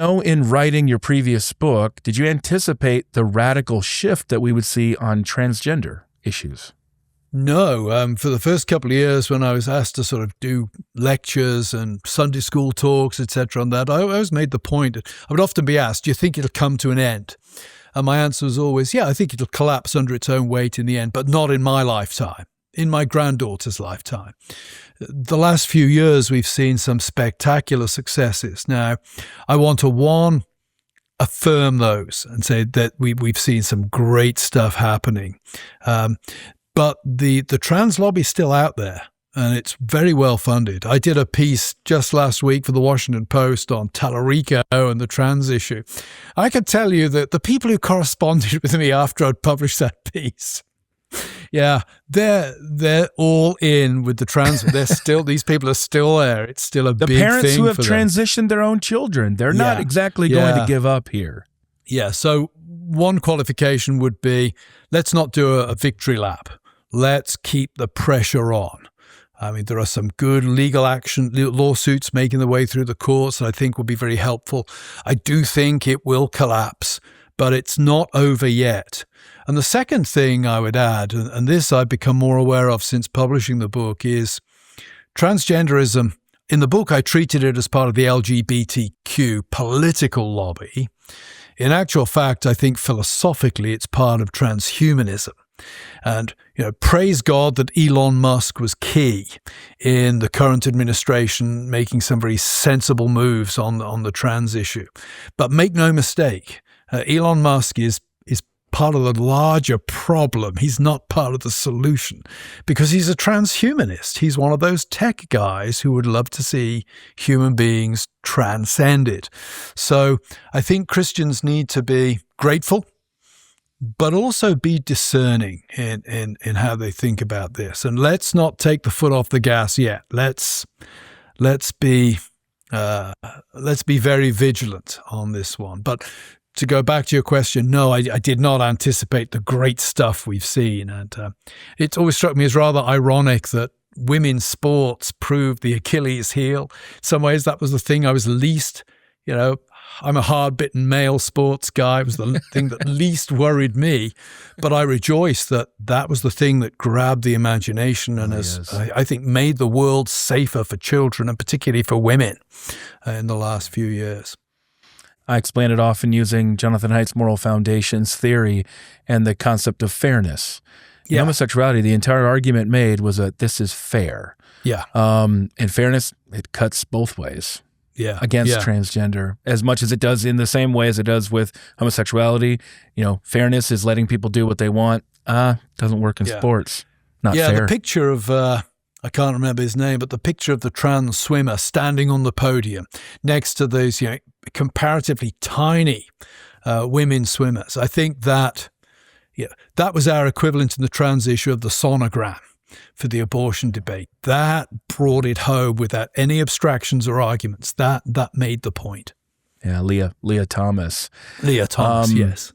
in writing your previous book, did you anticipate the radical shift that we would see on transgender issues? No. For the first couple of years when I was asked to sort of do lectures and Sunday school talks, etc. on that, I always made the point, I would often be asked, do you think it'll come to an end? And my answer was always, yeah, I think it'll collapse under its own weight in the end, but not in my lifetime, in my granddaughter's lifetime. The last few years, we've seen some spectacular successes. Now, I want to, affirm those and say that we've seen some great stuff happening. But the trans lobby is still out there, and it's very well funded. I did a piece just last week for the Washington Post on Tallarico and the trans issue. I can tell you that the people who corresponded with me after I'd published that piece, yeah, they're all in with the trans. They're still, these people are still there. It's still a big thing for them. The parents who have transitioned their own children, they're not exactly going to give up here. Yeah, so one qualification would be, let's not do a victory lap. Let's keep the pressure on. I mean, there are some good legal action, lawsuits making their way through the courts that I think will be very helpful. I do think it will collapse, but it's not over yet. And the second thing I would add, and this I've become more aware of since publishing the book, is transgenderism. In the book, I treated it as part of the LGBTQ political lobby. In actual fact, I think philosophically it's part of transhumanism. And, praise God that Elon Musk was key in the current administration making some very sensible moves on the trans issue. But make no mistake, Elon Musk is part of the larger problem. He's not part of the solution because he's a transhumanist. He's one of those tech guys who would love to see human beings transcended. So I think Christians need to be grateful, but also be discerning in how they think about this. And let's not take the foot off the gas yet. Let's be very vigilant on this one. But to go back to your question, no, I did not anticipate the great stuff we've seen. And it's always struck me as rather ironic that women's sports proved the Achilles heel. In some ways, that was the thing I was least, I'm a hard-bitten male sports guy. It was the thing that least worried me. But I rejoice that was the thing that grabbed the imagination and I think made the world safer for children and particularly for women in the last few years. I explain it often using Jonathan Haidt's Moral Foundations theory and the concept of fairness. In homosexuality, the entire argument made was that this is fair. Yeah. And fairness, it cuts both ways. Yeah. Against transgender, as much as it does in the same way as it does with homosexuality. Fairness is letting people do what they want. Doesn't work in sports. Not fair. Yeah, the picture of I can't remember his name, but the picture of the trans swimmer standing on the podium next to those comparatively tiny women swimmers. I think that was our equivalent in the trans issue of the sonogram for the abortion debate. That brought it home without any abstractions or arguments. That made the point. Yeah, Leah Thomas. Leah Thomas, yes.